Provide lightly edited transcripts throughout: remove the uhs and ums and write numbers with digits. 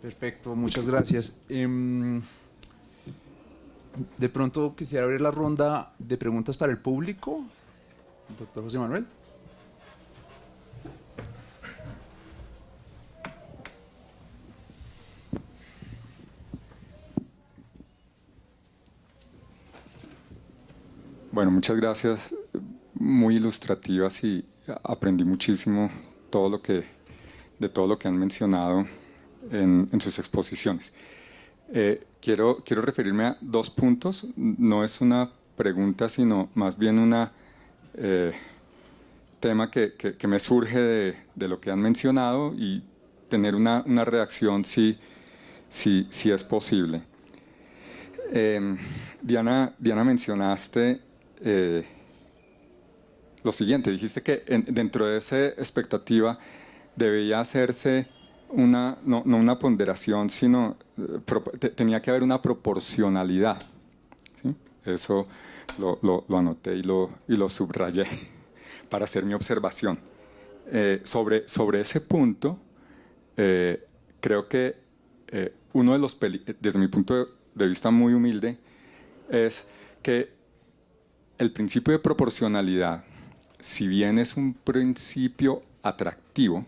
Perfecto, muchas gracias. De pronto quisiera abrir la ronda de preguntas para el público. Doctor José Manuel. Bueno, muchas gracias. Muy ilustrativas y aprendí muchísimo de todo lo que han mencionado en sus exposiciones. Quiero referirme a dos puntos. No es una pregunta, sino más bien una tema que me surge de lo que han mencionado y tener una reacción si es posible. Diana, mencionaste lo siguiente, dijiste que dentro de esa expectativa debía hacerse no una ponderación, sino tenía que haber una proporcionalidad, ¿sí? Eso lo anoté y lo subrayé para hacer mi observación. Sobre ese punto, creo que uno de los desde mi punto de vista muy humilde, es que el principio de proporcionalidad, si bien es un principio atractivo,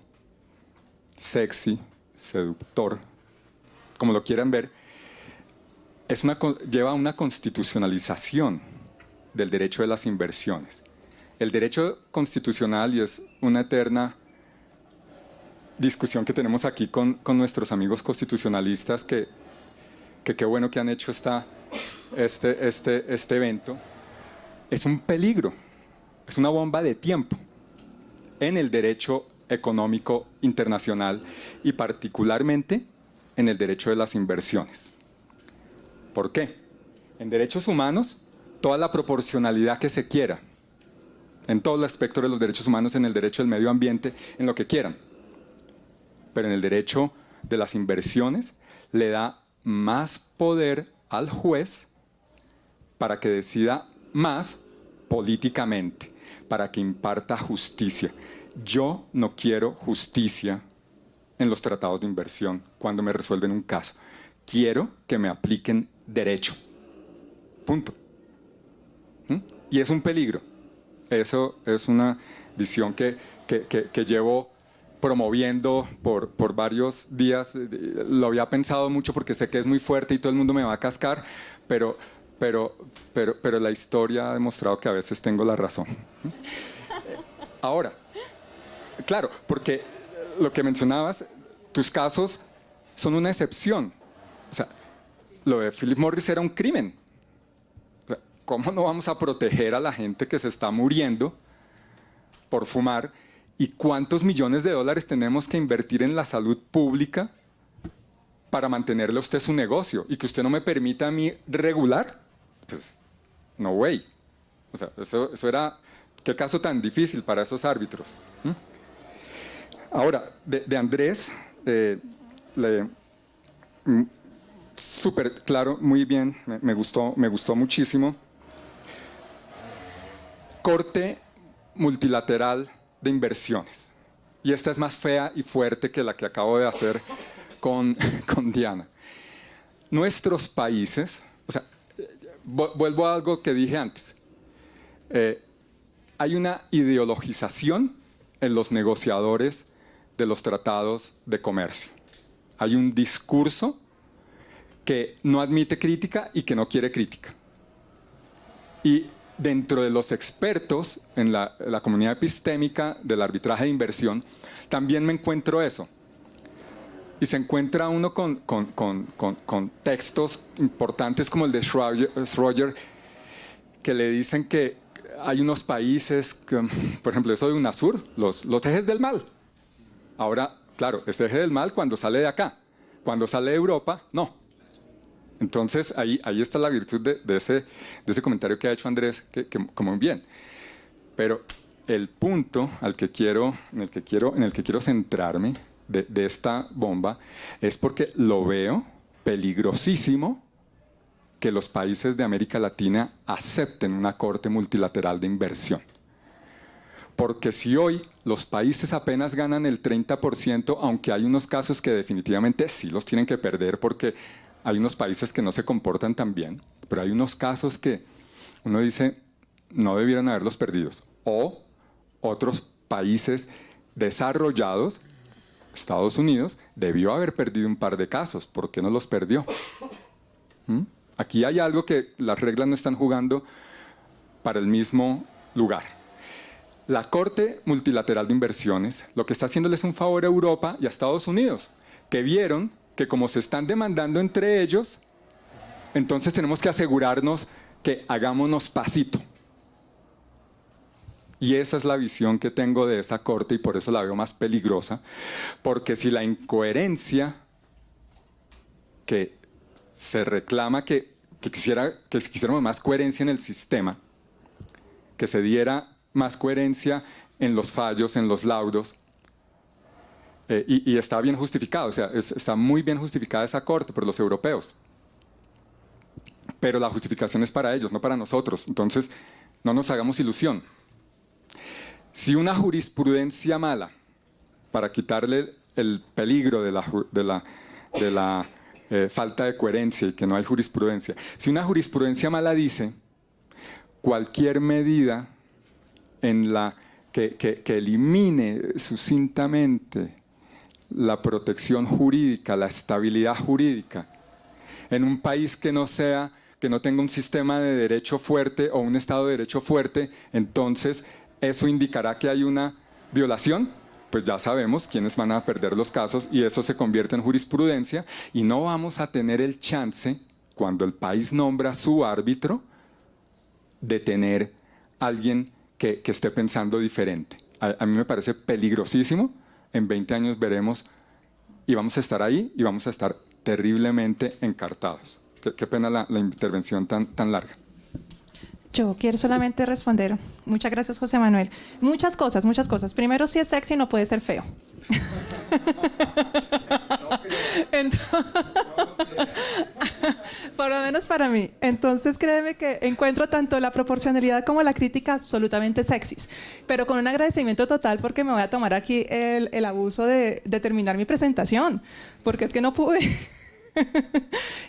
sexy, seductor, como lo quieran ver, lleva a una constitucionalización del derecho de las inversiones. El derecho constitucional, y es una eterna discusión que tenemos aquí con nuestros amigos constitucionalistas, que qué bueno que han hecho este evento, es un peligro, es una bomba de tiempo en el derecho económico internacional y particularmente en el derecho de las inversiones. ¿Por qué? En derechos humanos, toda la proporcionalidad que se quiera, en todo el espectro de los derechos humanos, en el derecho del medio ambiente, en lo que quieran. Pero en el derecho de las inversiones le da más poder al juez para que decida más políticamente, para que imparta justicia. Yo no quiero justicia en los tratados de inversión cuando me resuelven un caso. Quiero que me apliquen derecho. Punto. Y es un peligro. Eso es una visión que llevo promoviendo por varios días. Lo había pensado mucho porque sé que es muy fuerte y todo el mundo me va a cascar, pero la historia ha demostrado que a veces tengo la razón. Ahora, claro, porque lo que mencionabas, tus casos son una excepción. O sea, lo de Philip Morris era un crimen. O sea, ¿cómo no vamos a proteger a la gente que se está muriendo por fumar? ¿Y cuántos millones de dólares tenemos que invertir en la salud pública para mantenerle a usted su negocio? Y que usted no me permita a mí regular, pues, no way. O sea, eso era, qué caso tan difícil para esos árbitros. Ahora, de Andrés, súper claro, muy bien, me gustó muchísimo. Corte multilateral de inversiones. Y esta es más fea y fuerte que la que acabo de hacer con Diana. Nuestros países, o sea, vuelvo a algo que dije antes, hay una ideologización en los negociadores de los tratados de comercio. Hay un discurso que no admite crítica y que no quiere crítica. Y dentro de los expertos en la comunidad epistémica del arbitraje de inversión, también me encuentro eso. Y se encuentra uno con textos importantes como el de Schroeder, que le dicen que hay unos países, por ejemplo, eso de UNASUR, los ejes del mal. Ahora, claro, este eje del mal cuando sale de acá, cuando sale de Europa, no. Entonces, ahí está la virtud de ese comentario que ha hecho Andrés, que como bien. Pero el punto en el que quiero centrarme de esta bomba es porque lo veo peligrosísimo que los países de América Latina acepten una corte multilateral de inversión. Porque si hoy los países apenas ganan el 30%, aunque hay unos casos que definitivamente sí los tienen que perder porque hay unos países que no se comportan tan bien, pero hay unos casos que uno dice no debieran haberlos perdidos. O otros países desarrollados, Estados Unidos, debió haber perdido un par de casos. ¿Por qué no los perdió? Aquí hay algo que las reglas no están jugando para el mismo lugar. La Corte Multilateral de Inversiones lo que está haciéndole es un favor a Europa y a Estados Unidos, que vieron que como se están demandando entre ellos, entonces tenemos que asegurarnos que hagámonos pasito. Y esa es la visión que tengo de esa Corte y por eso la veo más peligrosa, porque si la incoherencia que se reclama que quisiéramos más coherencia en el sistema, que se diera más coherencia en los fallos, en los laudos, y está bien justificado, o sea, está muy bien justificada esa Corte por los europeos. Pero la justificación es para ellos, no para nosotros. Entonces, no nos hagamos ilusión. Si una jurisprudencia mala, para quitarle el peligro de la falta de coherencia y que no hay jurisprudencia, si una jurisprudencia mala dice cualquier medida en la que elimine sucintamente la protección jurídica, la estabilidad jurídica, en un país que no tenga un sistema de derecho fuerte o un Estado de derecho fuerte, entonces eso indicará que hay una violación. Pues ya sabemos quiénes van a perder los casos y eso se convierte en jurisprudencia y no vamos a tener el chance, cuando el país nombra a su árbitro, de tener a alguien que esté pensando diferente. A mí me parece peligrosísimo. En 20 años veremos y vamos a estar ahí y vamos a estar terriblemente encartados. Qué pena la intervención tan larga. Yo quiero solamente responder. Muchas gracias, José Manuel. Muchas cosas, muchas cosas. Primero, si es sexy, no puede ser feo. Entonces, por lo menos para mí. Entonces, créeme que encuentro tanto la proporcionalidad como la crítica absolutamente sexys. Pero con un agradecimiento total porque me voy a tomar aquí el abuso de terminar mi presentación. Porque es que no pude.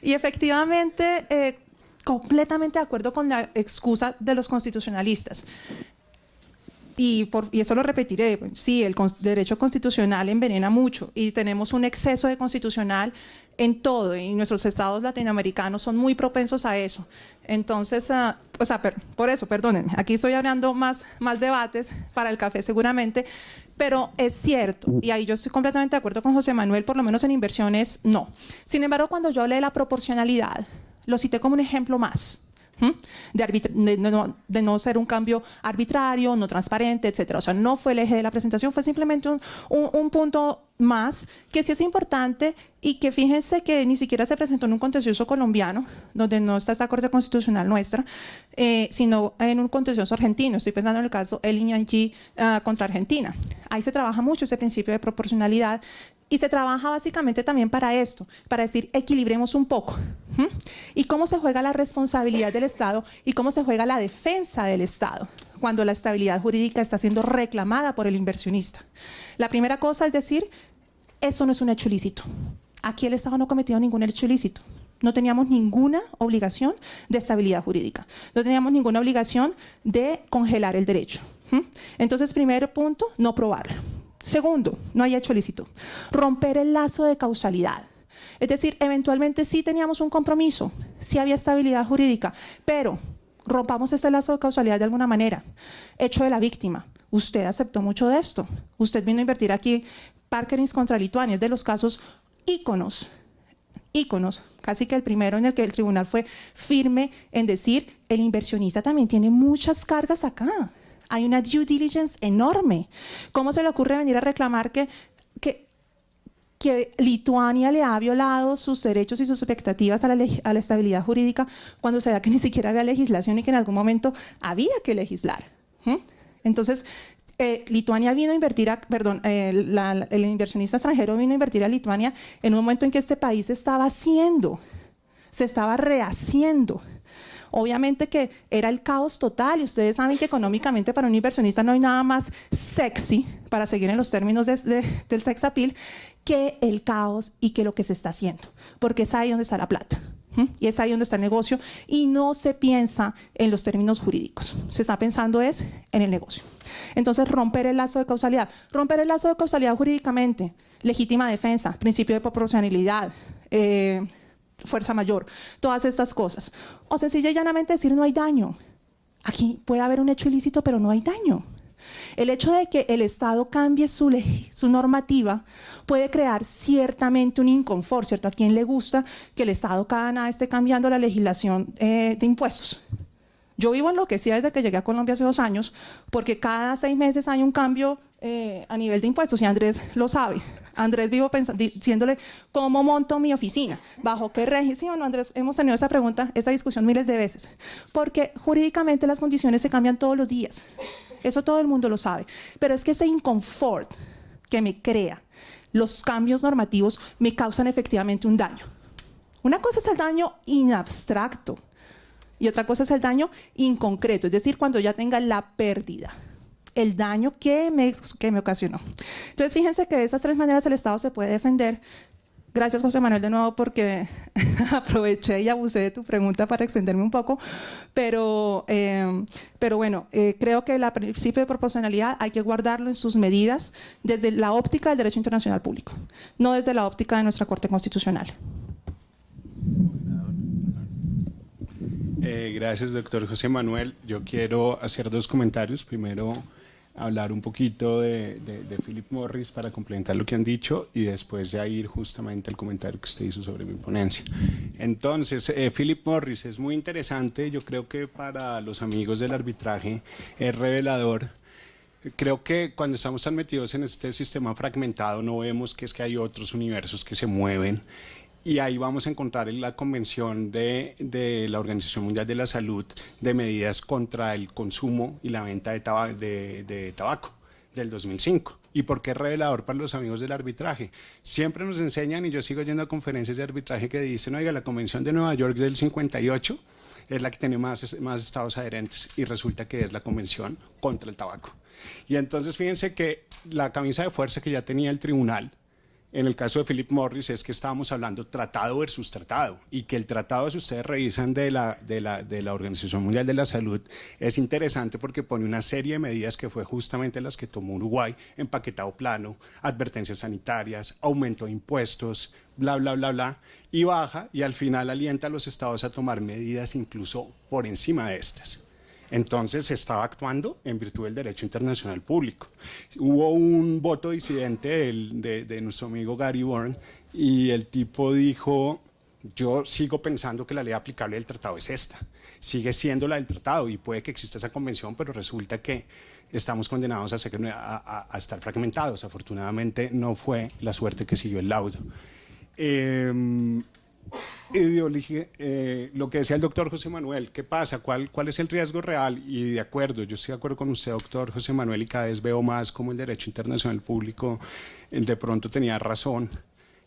Y efectivamente, completamente de acuerdo con la excusa de los constitucionalistas. Y eso lo repetiré, sí, el derecho constitucional envenena mucho y tenemos un exceso de constitucional en todo y nuestros estados latinoamericanos son muy propensos a eso. Entonces, por eso, perdónenme, aquí estoy hablando más debates para el café seguramente, pero es cierto, y ahí yo estoy completamente de acuerdo con José Manuel, por lo menos en inversiones, no. Sin embargo, cuando yo hablé de la proporcionalidad, lo cité como un ejemplo más. De no ser un cambio arbitrario, no transparente, etc. O sea, no fue el eje de la presentación, fue simplemente un punto más que sí es importante y que fíjense que ni siquiera se presentó en un contencioso colombiano, donde no está esta Corte Constitucional nuestra, sino en un contencioso argentino. Estoy pensando en el caso El Iñanqui contra Argentina. Ahí se trabaja mucho ese principio de proporcionalidad y se trabaja básicamente también para esto, para decir equilibremos un poco. ¿Y cómo se juega la responsabilidad del Estado y cómo se juega la defensa del Estado cuando la estabilidad jurídica está siendo reclamada por el inversionista? La primera cosa es decir, eso no es un hecho ilícito. Aquí el Estado no cometió ningún hecho ilícito. No teníamos ninguna obligación de estabilidad jurídica. No teníamos ninguna obligación de congelar el derecho. Entonces, primer punto, no probarlo. Segundo, no hay hecho ilícito. Romper el lazo de causalidad. Es decir, eventualmente sí teníamos un compromiso, sí había estabilidad jurídica, pero rompamos este lazo de causalidad de alguna manera. Hecho de la víctima. Usted aceptó mucho de esto. Usted vino a invertir aquí. Parkerins contra Lituania es de los casos íconos, casi que el primero en el que el tribunal fue firme en decir, el inversionista también tiene muchas cargas acá. Hay una due diligence enorme. ¿Cómo se le ocurre venir a reclamar que Lituania le ha violado sus derechos y sus expectativas a la estabilidad jurídica cuando se da que ni siquiera había legislación y que en algún momento había que legislar? Entonces, Lituania vino a invertir, el inversionista extranjero vino a invertir a Lituania en un momento en que este país se estaba rehaciendo. Obviamente que era el caos total, y ustedes saben que económicamente para un inversionista no hay nada más sexy, para seguir en los términos del sex appeal, que el caos y que lo que se está haciendo, porque es ahí donde está la plata. Y es ahí donde está el negocio, y no se piensa en los términos jurídicos, se está pensando es en el negocio. Entonces, romper el lazo de causalidad. Romper el lazo de causalidad jurídicamente, legítima defensa, principio de proporcionalidad, fuerza mayor, todas estas cosas. O sencilla y llanamente decir no hay daño. Aquí puede haber un hecho ilícito, pero no hay daño. El hecho de que el Estado cambie su normativa puede crear ciertamente un inconfort, ¿cierto? ¿A quién le gusta que el Estado cada nada esté cambiando la legislación de impuestos? Yo vivo enloquecida desde que llegué a Colombia hace 2 años, porque cada 6 meses hay un cambio a nivel de impuestos, y Andrés lo sabe. Andrés vivo diciéndole cómo monto mi oficina, bajo qué régimen. ¿Sí o no, Andrés? Hemos tenido esa pregunta, esa discusión miles de veces, porque jurídicamente las condiciones se cambian todos los días. Eso todo el mundo lo sabe. Pero es que ese inconfort que me crea los cambios normativos me causan efectivamente un daño. Una cosa es el daño in abstracto y otra cosa es el daño inconcreto, es decir, cuando ya tenga la pérdida, el daño que me ocasionó. Entonces, fíjense que de esas 3 maneras el Estado se puede defender. Gracias, José Manuel, de nuevo, porque aproveché y abusé de tu pregunta para extenderme un poco, pero bueno, creo que el principio de proporcionalidad hay que guardarlo en sus medidas desde la óptica del derecho internacional público, no desde la óptica de nuestra Corte Constitucional. Gracias, doctor José Manuel. Yo quiero hacer 2 comentarios. Primero, hablar un poquito de Philip Morris para complementar lo que han dicho, y después ya ir justamente al comentario que usted hizo sobre mi ponencia. Entonces, Philip Morris es muy interesante. Yo creo que para los amigos del arbitraje es revelador. Creo que cuando estamos tan metidos en este sistema fragmentado no vemos que es que hay otros universos que se mueven. Y ahí vamos a encontrar en la Convención de la Organización Mundial de la Salud de medidas contra el consumo y la venta de tabaco del 2005. ¿Y por qué es revelador para los amigos del arbitraje? Siempre nos enseñan, y yo sigo yendo a conferencias de arbitraje que dicen, oiga, la Convención de Nueva York del 58 es la que tiene más estados adherentes, y resulta que es la Convención contra el tabaco. Y entonces fíjense que la camisa de fuerza que ya tenía el tribunal en el caso de Philip Morris es que estábamos hablando tratado versus tratado, y que el tratado, si ustedes revisan de la Organización Mundial de la Salud, es interesante porque pone una serie de medidas que fue justamente las que tomó Uruguay: empaquetado plano, advertencias sanitarias, aumento de impuestos, bla, bla, bla, bla, y baja, y al final alienta a los estados a tomar medidas incluso por encima de estas. Entonces se estaba actuando en virtud del derecho internacional público. Hubo un voto disidente de nuestro amigo Gary Bourne, y el tipo dijo, yo sigo pensando que la ley aplicable del tratado es esta, sigue siendo la del tratado, y puede que exista esa convención, pero resulta que estamos condenados a estar fragmentados. Afortunadamente no fue la suerte que siguió el laudo. Ideología, lo que decía el doctor José Manuel, ¿qué pasa? ¿Cuál es el riesgo real? Y de acuerdo, yo estoy de acuerdo con usted, doctor José Manuel, y cada vez veo más como el derecho internacional público de pronto tenía razón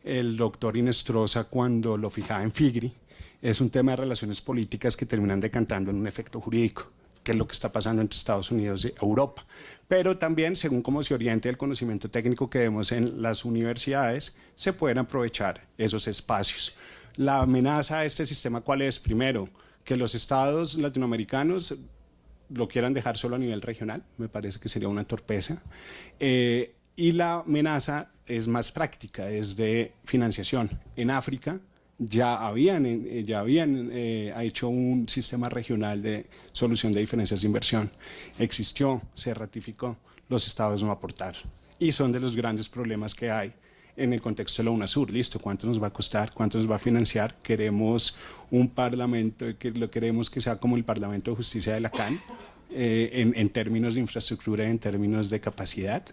el doctor Inestrosa cuando lo fijaba en FIGRI. Es un tema de relaciones políticas que terminan decantando en un efecto jurídico, que es lo que está pasando entre Estados Unidos y Europa. Pero también, según cómo se oriente el conocimiento técnico que vemos en las universidades, se pueden aprovechar esos espacios. La amenaza a este sistema, ¿cuál es? Primero, que los estados latinoamericanos lo quieran dejar solo a nivel regional, me parece que sería una torpeza. Y la amenaza es más práctica, es de financiación. En África ya habían hecho un sistema regional de solución de diferencias de inversión. Existió, se ratificó, los estados no aportaron. Y son de los grandes problemas que hay en el contexto de la UNASUR. Listo, ¿cuánto nos va a costar? ¿Cuánto nos va a financiar? Queremos un parlamento, que lo queremos que sea como el Parlamento de Justicia de la CAN, en términos de infraestructura y en términos de capacidad.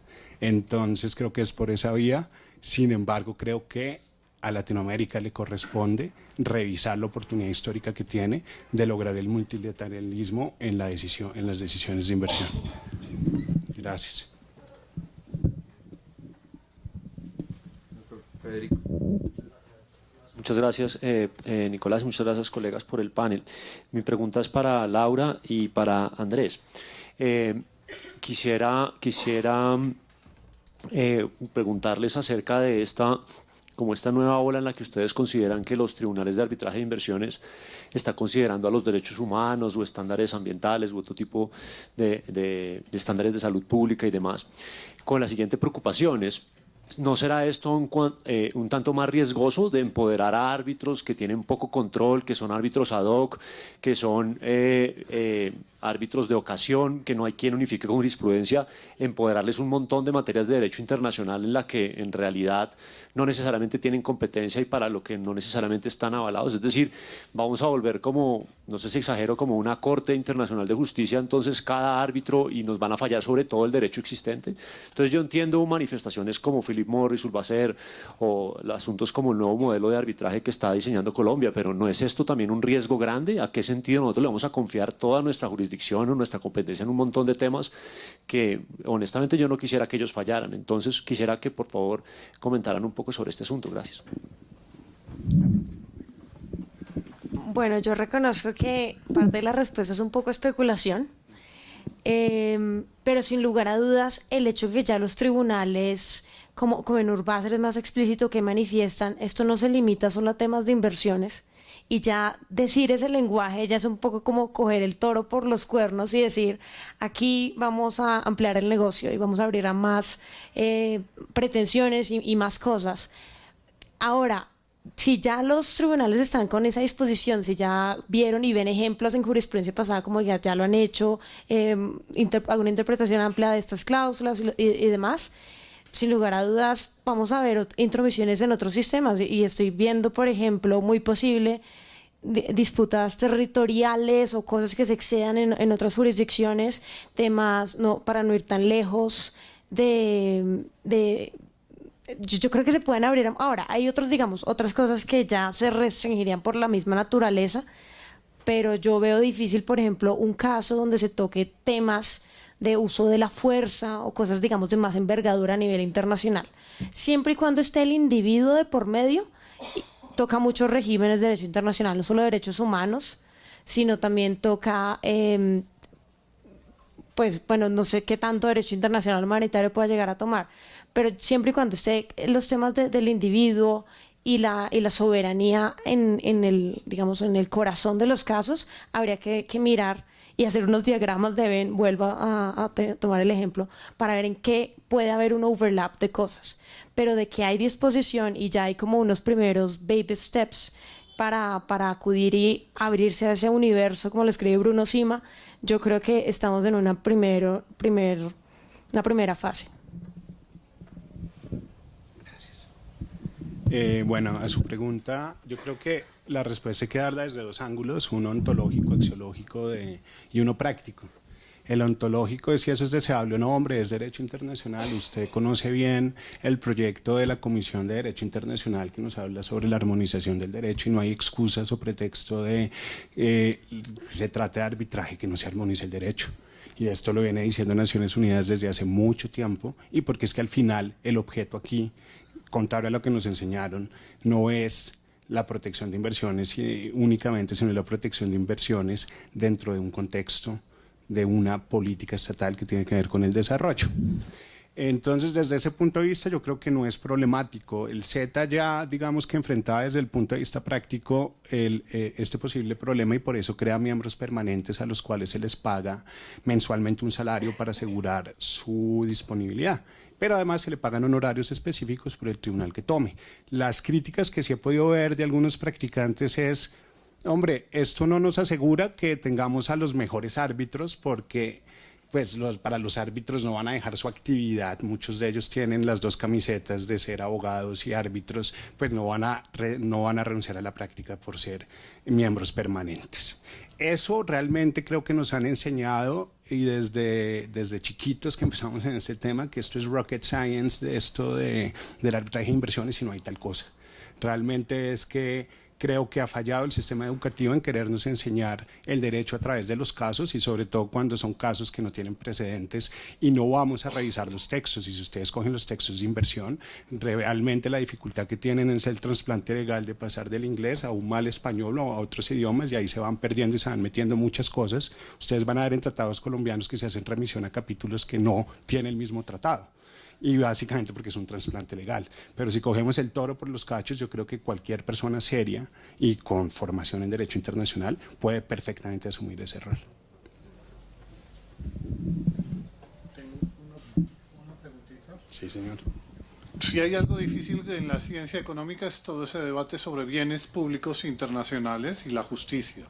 Entonces creo que es por esa vía. Sin embargo, creo que a Latinoamérica le corresponde revisar la oportunidad histórica que tiene de lograr el multilateralismo en las decisiones de inversión. Gracias. Federico. Muchas gracias, Nicolás, y muchas gracias, colegas, por el panel. Mi pregunta es para Laura y para Andrés. Quisiera preguntarles acerca de esta nueva ola en la que ustedes consideran que los tribunales de arbitraje de inversiones están considerando a los derechos humanos o estándares ambientales u otro tipo de estándares de salud pública y demás, con las siguientes preocupaciones. ¿No será esto un tanto más riesgoso de empoderar a árbitros que tienen poco control, que son árbitros ad hoc, que son árbitros de ocasión, que no hay quien unifique con jurisprudencia, empoderarles un montón de materias de derecho internacional en la que en realidad no necesariamente tienen competencia y para lo que no necesariamente están avalados? Es decir, vamos a volver como, no sé si exagero, como una corte internacional de justicia, entonces cada árbitro, y nos van a fallar sobre todo el derecho existente. Entonces yo entiendo manifestaciones como Philip Morris, Urbacer, o asuntos como el nuevo modelo de arbitraje que está diseñando Colombia, pero ¿no es esto también un riesgo grande? ¿A qué sentido nosotros le vamos a confiar toda nuestra jurisdicción o nuestra competencia en un montón de temas que honestamente yo no quisiera que ellos fallaran? Entonces quisiera que por favor comentaran un poco sobre este asunto. Gracias. Bueno, yo reconozco que parte de la respuesta es un poco especulación, pero sin lugar a dudas el hecho que ya los tribunales, como en Urbacer es más explícito, que manifiestan, esto no se limita solo a temas de inversiones, y ya decir ese lenguaje ya es un poco como coger el toro por los cuernos y decir, aquí vamos a ampliar el negocio y vamos a abrir a más pretensiones y más cosas. Ahora, si ya los tribunales están con esa disposición, si ya vieron y ven ejemplos en jurisprudencia pasada como ya lo han hecho, alguna interpretación amplia de estas cláusulas y demás, sin lugar a dudas vamos a ver intromisiones en otros sistemas, y estoy viendo, por ejemplo, muy posible disputas territoriales o cosas que se excedan en otras jurisdicciones, temas, para no ir tan lejos, yo creo que se pueden abrir. Ahora, hay otras cosas que ya se restringirían por la misma naturaleza, pero yo veo difícil, por ejemplo, un caso donde se toque temas de uso de la fuerza o cosas, de más envergadura a nivel internacional. Siempre y cuando esté el individuo de por medio, toca muchos regímenes de derecho internacional, no solo derechos humanos, sino también toca, no sé qué tanto derecho internacional humanitario pueda llegar a tomar, pero siempre y cuando esté los temas del individuo y la soberanía en el corazón de los casos, habría que mirar y hacer unos diagramas vuelvo a tomar el ejemplo, para ver en qué puede haber un overlap de cosas. Pero de que hay disposición y ya hay como unos primeros baby steps para acudir y abrirse a ese universo, como lo escribe Bruno Sima, yo creo que estamos en una primera fase. Bueno, a su pregunta, yo creo que la respuesta hay que darla desde dos ángulos, uno ontológico, axiológico y uno práctico. El ontológico es si eso es deseable o no, hombre, es derecho internacional. Usted conoce bien el proyecto de la Comisión de Derecho Internacional que nos habla sobre la armonización del derecho, y no hay excusas o pretexto de se trate de arbitraje que no se armonice el derecho. Y esto lo viene diciendo Naciones Unidas desde hace mucho tiempo, y porque es que al final el objeto aquí, contrario a lo que nos enseñaron, no es la protección de inversiones únicamente, sino la protección de inversiones dentro de un contexto de una política estatal que tiene que ver con el desarrollo. Entonces, desde ese punto de vista, yo creo que no es problemático. El Z ya, digamos que enfrentaba desde el punto de vista práctico este posible problema, y por eso crea miembros permanentes a los cuales se les paga mensualmente un salario para asegurar su disponibilidad. Pero además se le pagan honorarios específicos por el tribunal que tome. Las críticas que sí he podido ver de algunos practicantes es, hombre, esto no nos asegura que tengamos a los mejores árbitros, porque pues para los árbitros no van a dejar su actividad. Muchos de ellos tienen las dos camisetas de ser abogados y árbitros, pues no van a renunciar a la práctica por ser miembros permanentes. Eso realmente creo que nos han enseñado, y desde chiquitos que empezamos en este tema, que esto es rocket science, de esto del arbitraje de inversiones, y no hay tal cosa. Realmente es que creo que ha fallado el sistema educativo en querernos enseñar el derecho a través de los casos y sobre todo cuando son casos que no tienen precedentes y no vamos a revisar los textos. Y si ustedes cogen los textos de inversión, realmente la dificultad que tienen es el trasplante legal de pasar del inglés a un mal español o a otros idiomas y ahí se van perdiendo y se van metiendo muchas cosas. Ustedes van a ver en tratados colombianos que se hacen remisión a capítulos que no tienen el mismo tratado. Y básicamente porque es un trasplante legal. Pero si cogemos el toro por los cachos, yo creo que cualquier persona seria y con formación en derecho internacional puede perfectamente asumir ese rol. Tengo una preguntita. Sí, señor. Si hay algo difícil en la ciencia económica es todo ese debate sobre bienes públicos internacionales y la justicia.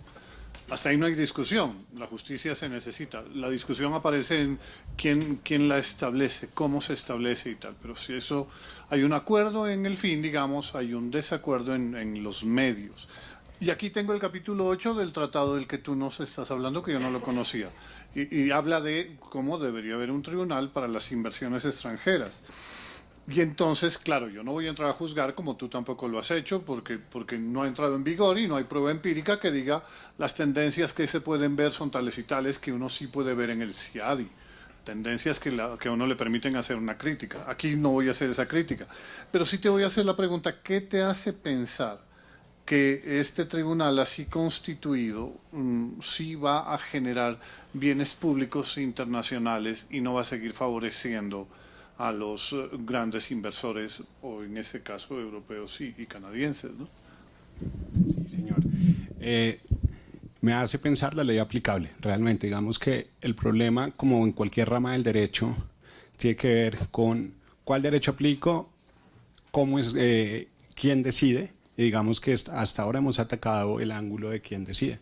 Hasta ahí no hay discusión, la justicia se necesita. La discusión aparece en quién la establece, cómo se establece y tal. Pero si eso hay un acuerdo en el fin, digamos, hay un desacuerdo en los medios. Y aquí tengo el capítulo 8 del tratado del que tú nos estás hablando, que yo no lo conocía. Y habla de cómo debería haber un tribunal para las inversiones extranjeras. Y entonces, claro, yo no voy a entrar a juzgar como tú tampoco lo has hecho, porque no ha entrado en vigor y no hay prueba empírica que diga las tendencias que se pueden ver son tales y tales que uno sí puede ver en el CIADI. Tendencias que a uno le permiten hacer una crítica. Aquí no voy a hacer esa crítica. Pero sí te voy a hacer la pregunta, ¿qué te hace pensar que este tribunal así constituido sí va a generar bienes públicos internacionales y no va a seguir favoreciendo a los grandes inversores, o en ese caso europeos y canadienses, ¿no? Sí, señor. Me hace pensar la ley aplicable. Realmente, digamos que el problema, como en cualquier rama del derecho, tiene que ver con cuál derecho aplico, cómo es, quién decide, y digamos que hasta ahora hemos atacado el ángulo de quién decide.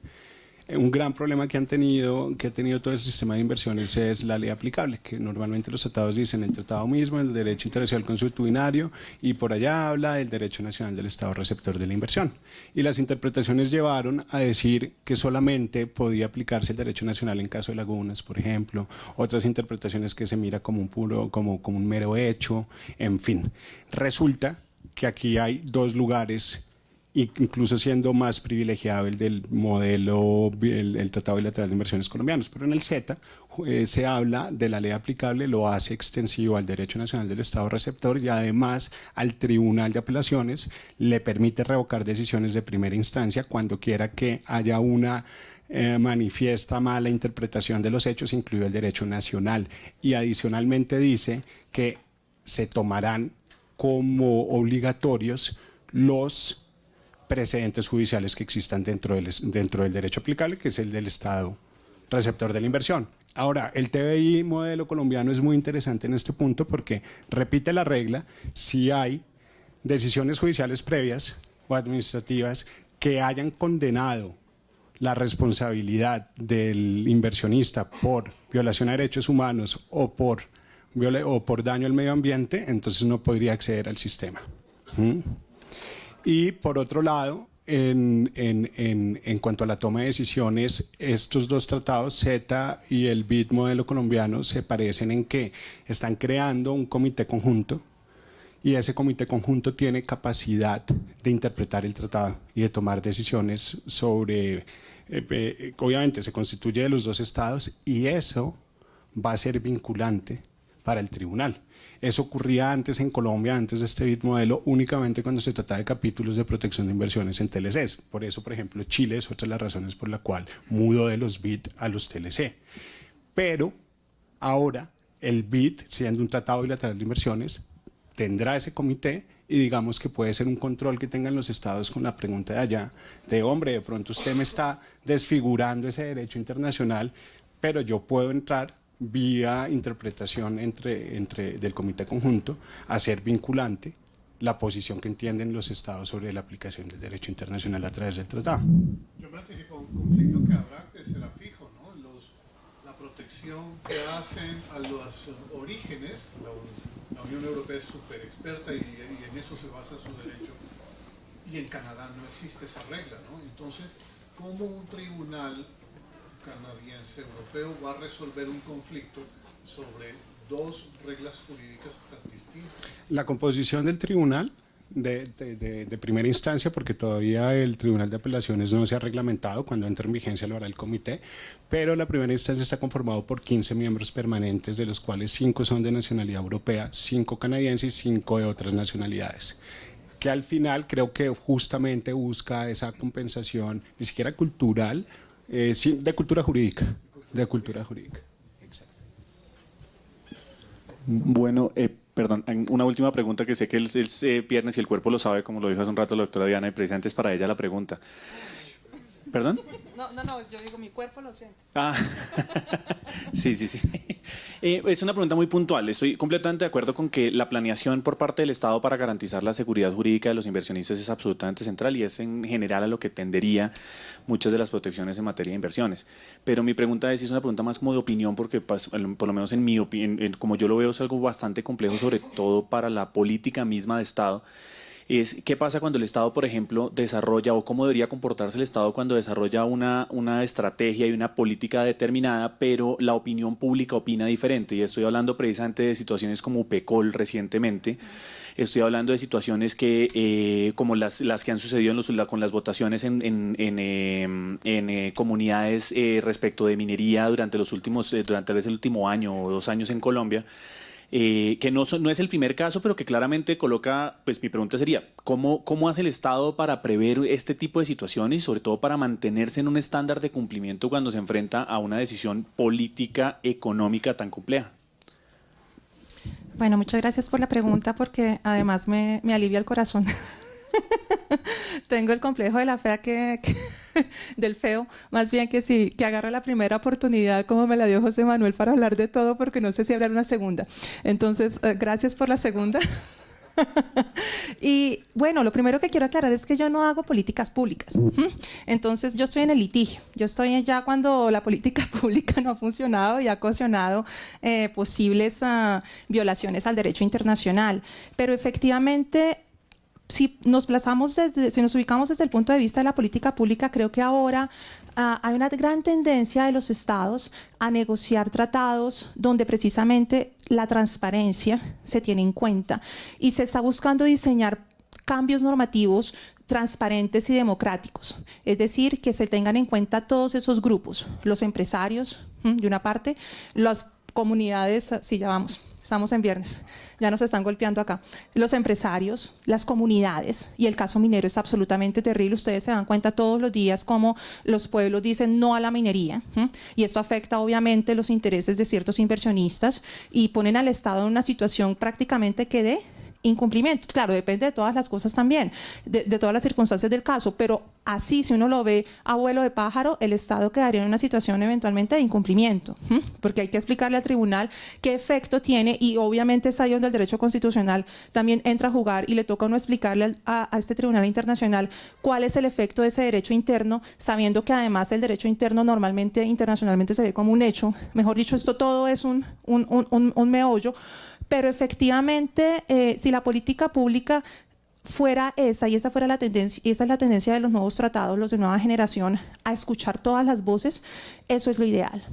Un gran problema que ha tenido todo el sistema de inversiones es la ley aplicable, que normalmente los tratados dicen el tratado mismo, el derecho internacional consuetudinario, y por allá habla del derecho nacional del Estado receptor de la inversión. Y las interpretaciones llevaron a decir que solamente podía aplicarse el derecho nacional en caso de lagunas, por ejemplo, otras interpretaciones que se mira como un mero hecho, en fin. Resulta que aquí hay dos lugares, incluso siendo más privilegiado el del modelo, el Tratado Bilateral de Inversiones colombianos. Pero en el CETA se habla de la ley aplicable, lo hace extensivo al derecho nacional del Estado receptor y además al Tribunal de Apelaciones le permite revocar decisiones de primera instancia cuando quiera que haya una manifiesta mala interpretación de los hechos, incluido el derecho nacional. Y adicionalmente dice que se tomarán como obligatorios los precedentes judiciales que existan dentro del derecho aplicable, que es el del Estado receptor de la inversión. Ahora, el TBI modelo colombiano es muy interesante en este punto porque repite la regla si hay decisiones judiciales previas o administrativas que hayan condenado la responsabilidad del inversionista por violación a derechos humanos o por daño al medio ambiente, entonces no podría acceder al sistema. Y por otro lado, en cuanto a la toma de decisiones, estos dos tratados, CETA y el BID modelo colombiano, se parecen en que están creando un comité conjunto y ese comité conjunto tiene capacidad de interpretar el tratado y de tomar decisiones sobre, obviamente se constituye de los dos estados y eso va a ser vinculante para el tribunal. Eso ocurría antes en Colombia, antes de este BID modelo, únicamente cuando se trataba de capítulos de protección de inversiones en TLCs. Por eso, por ejemplo, Chile es otra de las razones por la cual mudó de los BID a los TLC. Pero ahora el BID, siendo un tratado bilateral de inversiones, tendrá ese comité y digamos que puede ser un control que tengan los estados con la pregunta de allá, de hombre, de pronto usted me está desfigurando ese derecho internacional, pero yo puedo entrar vía interpretación del comité conjunto a ser vinculante la posición que entienden los estados sobre la aplicación del derecho internacional a través del tratado. Yo me anticipo a un conflicto que habrá, que será fijo, ¿no? La protección que hacen a los orígenes, la Unión Europea es súper experta y en eso se basa su derecho, y en Canadá no existe esa regla, ¿no? Entonces, ¿cómo un tribunal canadiense europeo va a resolver un conflicto sobre dos reglas jurídicas tan distintas? La composición del tribunal de primera instancia, porque todavía el Tribunal de Apelaciones no se ha reglamentado. Cuando entre en vigencia lo hará el comité, pero la primera instancia está conformado por 15 miembros permanentes, de los cuales 5 son de nacionalidad europea, 5 canadienses y 5 de otras nacionalidades, que al final creo que justamente busca esa compensación, ni siquiera cultural, de cultura jurídica. Exacto. Bueno, perdón, una última pregunta que sé que es viernes y el cuerpo lo sabe, como lo dijo hace un rato la doctora Diana, y precisamente es para ella la pregunta. ¿Perdón? No, yo digo, mi cuerpo lo siente. Ah, sí. Es una pregunta muy puntual. Estoy completamente de acuerdo con que la planeación por parte del Estado para garantizar la seguridad jurídica de los inversionistas es absolutamente central y es en general a lo que tendería muchas de las protecciones en materia de inversiones. Pero mi pregunta es una pregunta más como de opinión, porque por lo menos en mi opinión, como yo lo veo, es algo bastante complejo, sobre todo para la política misma de Estado. Es qué pasa cuando el Estado, por ejemplo, desarrolla, o cómo debería comportarse el Estado cuando desarrolla una estrategia y una política determinada, pero la opinión pública opina diferente. Y estoy hablando precisamente de situaciones como UPECOL recientemente. Estoy hablando de situaciones que, como las que han sucedido con las votaciones en comunidades respecto de minería durante tal vez el último año o 2 años en Colombia. Que no es el primer caso, pero que claramente coloca, pues mi pregunta sería, ¿cómo hace el Estado para prever este tipo de situaciones y sobre todo para mantenerse en un estándar de cumplimiento cuando se enfrenta a una decisión política, económica tan compleja? Bueno, muchas gracias por la pregunta, porque además me alivia el corazón. Tengo el complejo de la fea del feo, más bien que sí, que agarre la primera oportunidad como me la dio José Manuel para hablar de todo, porque no sé si habrá una segunda. Entonces, gracias por la segunda. Y bueno, lo primero que quiero aclarar es que yo no hago políticas públicas. Entonces yo estoy en el litigio, yo estoy ya cuando la política pública no ha funcionado y ha ocasionado posibles violaciones al derecho internacional. Pero efectivamente, si nos ubicamos desde el punto de vista de la política pública, creo que ahora hay una gran tendencia de los estados a negociar tratados donde precisamente la transparencia se tiene en cuenta y se está buscando diseñar cambios normativos transparentes y democráticos, es decir, que se tengan en cuenta todos esos grupos, los empresarios, de una parte, las comunidades, sí, ya vamos. Estamos en viernes, ya nos están golpeando acá. Los empresarios, las comunidades, y el caso minero es absolutamente terrible. Ustedes se dan cuenta todos los días cómo los pueblos dicen no a la minería, y esto afecta obviamente los intereses de ciertos inversionistas y ponen al Estado en una situación prácticamente que de incumplimiento. Claro, depende de todas las cosas también, de todas las circunstancias del caso, pero así, si uno lo ve a vuelo de pájaro, el Estado quedaría en una situación eventualmente de incumplimiento, porque hay que explicarle al tribunal qué efecto tiene, y obviamente es ahí donde el derecho constitucional también entra a jugar y le toca a uno explicarle a este tribunal internacional cuál es el efecto de ese derecho interno, sabiendo que además el derecho interno internacionalmente se ve como un hecho. Mejor dicho, esto todo es un meollo. Pero efectivamente, si la política pública fuera esa, y esa fuera la tendencia, y esa es la tendencia de los nuevos tratados, los de nueva generación, a escuchar todas las voces, eso es lo ideal.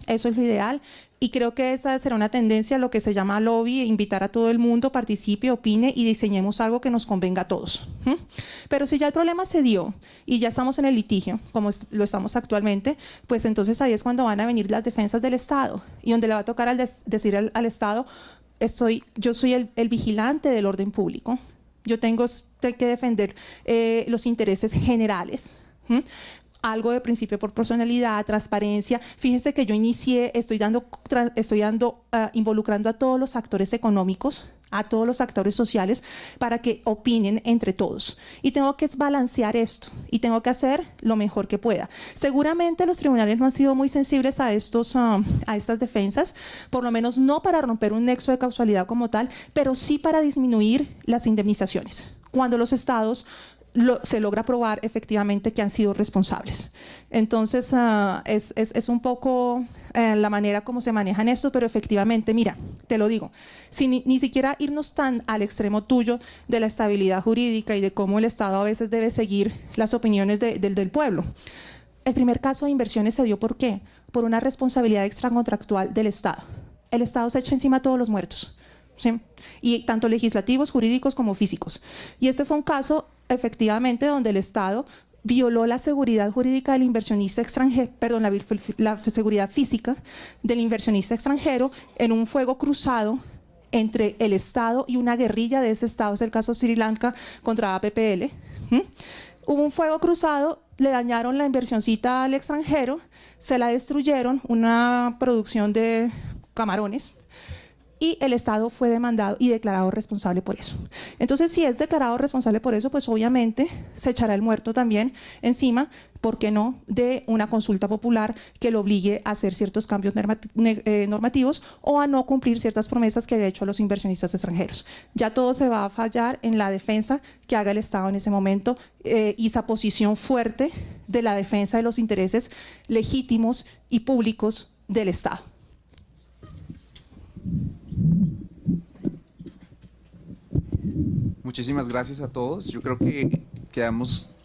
Eso es lo ideal. Y creo que esa será una tendencia, lo que se llama lobby, invitar a todo el mundo, participe, opine y diseñemos algo que nos convenga a todos. Pero si ya el problema se dio y ya estamos en el litigio, como lo estamos actualmente, pues entonces ahí es cuando van a venir las defensas del Estado y donde le va a tocar decir al Estado, yo soy el vigilante del orden público, yo tengo que defender los intereses generales, algo de principio de proporcionalidad, transparencia. Fíjense que yo estoy involucrando a todos los actores económicos, a todos los actores sociales, para que opinen entre todos. Y tengo que balancear esto, y tengo que hacer lo mejor que pueda. Seguramente los tribunales no han sido muy sensibles a estas defensas, por lo menos no para romper un nexo de causalidad como tal, pero sí para disminuir las indemnizaciones, cuando los estados se logra probar efectivamente que han sido responsables. Entonces, es un poco la manera como se manejan esto, pero efectivamente, mira, te lo digo, sin ni siquiera irnos tan al extremo tuyo de la estabilidad jurídica y de cómo el Estado a veces debe seguir las opiniones del pueblo. El primer caso de inversiones se dio ¿por qué? Por una responsabilidad extracontractual del Estado. El Estado se echa encima a todos los muertos. ¿sí? Y tanto legislativos, jurídicos como físicos. Y este fue un caso, efectivamente, donde el Estado violó la seguridad jurídica del inversionista extranjero, perdón, la seguridad física del inversionista extranjero en un fuego cruzado entre el Estado y una guerrilla de ese Estado, es el caso Sri Lanka contra APPL. Hubo un fuego cruzado, le dañaron la inversioncita al extranjero, se la destruyeron, una producción de camarones, y el Estado fue demandado y declarado responsable por eso. Entonces, si es declarado responsable por eso, pues obviamente se echará el muerto también encima, ¿por qué no?, de una consulta popular que lo obligue a hacer ciertos cambios normativos o a no cumplir ciertas promesas que había hecho a los inversionistas extranjeros. Ya todo se va a fallar en la defensa que haga el Estado en ese momento y esa posición fuerte de la defensa de los intereses legítimos y públicos del Estado. Muchísimas gracias a todos. Yo creo que quedamos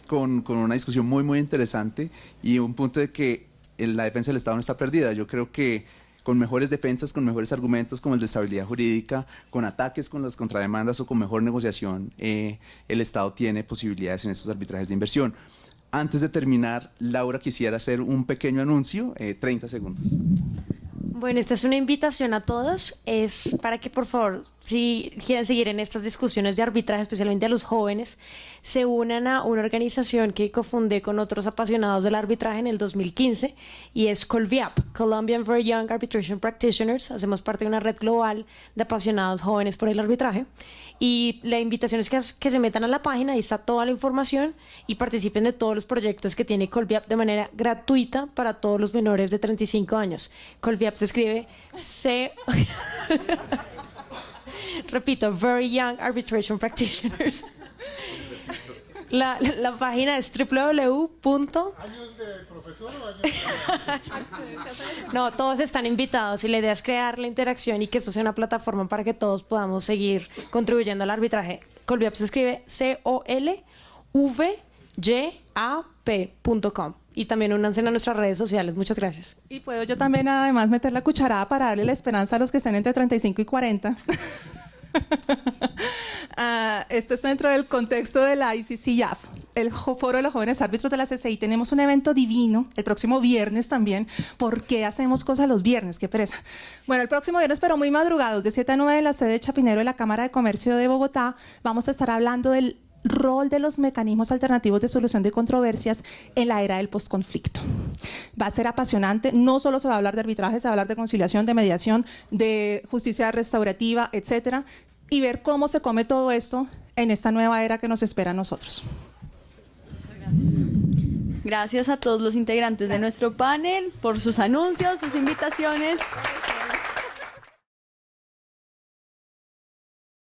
con una discusión muy interesante y un punto de que la defensa del Estado no está perdida. Yo creo que con mejores defensas, con mejores argumentos como el de estabilidad jurídica, con ataques con las contrademandas o con mejor negociación, el Estado tiene posibilidades en estos arbitrajes de inversión. Antes de terminar, Laura, quisiera hacer un pequeño anuncio, 30 segundos. Bueno, esta es una invitación a todos, es para que por favor, si quieren seguir en estas discusiones de arbitraje, especialmente a los jóvenes, se unan a una organización que cofundé con otros apasionados del arbitraje en el 2015 y es COLVIAP, Colombian Very Young Arbitration Practitioners. Hacemos parte de una red global de apasionados jóvenes por el arbitraje y la invitación es que se metan a la página, ahí está toda la información y participen de todos los proyectos que tiene COLVIAP de manera gratuita para todos los menores de 35 años. COLVIAP se escribe repito, Very Young Arbitration Practitioners. La página es www. ¿Años de profesor o años de... No, todos están invitados y la idea es crear la interacción y que esto sea una plataforma para que todos podamos seguir contribuyendo al arbitraje. COLVIAP se escribe colvyap.com y también únanse a nuestras redes sociales. Muchas gracias. Y puedo yo también además meter la cucharada para darle la esperanza a los que estén entre 35 y 40. Esto está dentro del contexto de la ICCIAF, el Foro de los Jóvenes Árbitros de la CCI. Tenemos un evento divino el próximo viernes también. ¿Por qué hacemos cosas los viernes? Qué pereza. Bueno, el próximo viernes, pero muy madrugados, de 7 a 9 en la sede de Chapinero de la Cámara de Comercio de Bogotá, vamos a estar hablando del rol de los mecanismos alternativos de solución de controversias en la era del posconflicto. Va a ser apasionante, no solo se va a hablar de arbitraje, se va a hablar de conciliación, de mediación, de justicia restaurativa, etcétera, y ver cómo se come todo esto en esta nueva era que nos espera a nosotros. Gracias a todos los integrantes de nuestro panel por sus anuncios, sus invitaciones.